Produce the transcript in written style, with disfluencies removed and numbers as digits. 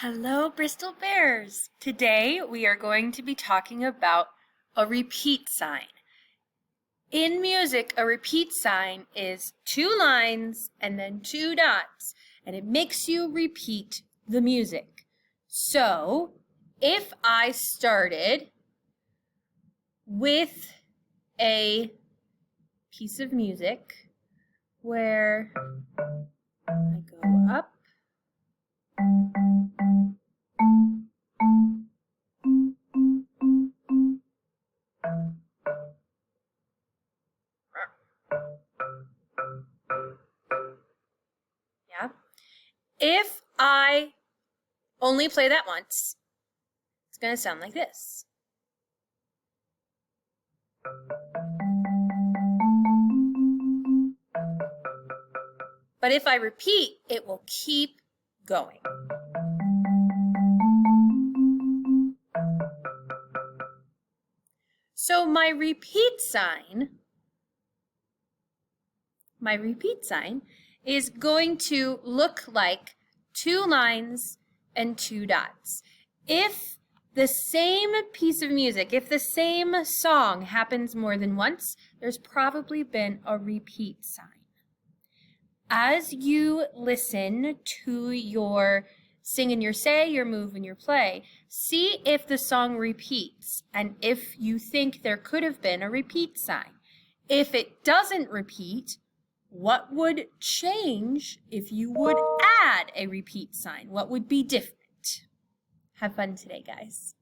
Hello, Bristol Bears! Today we are going to be talking about a repeat sign. In music, a repeat sign is two lines and then two dots, and it makes you repeat the music. So, if I started with a piece of music where I go up, yeah. If I only play that once, it's going to sound like this. But if I repeat, it will keep going. So my repeat sign is going to look like two lines and two dots. If the same piece of music, if the same song happens more than once, there's probably been a repeat sign. As you listen to your sing and your say, your move and your play, see if the song repeats and if you think there could have been a repeat sign. If it doesn't repeat, what would change if you would add a repeat sign? What would be different? Have fun today, guys.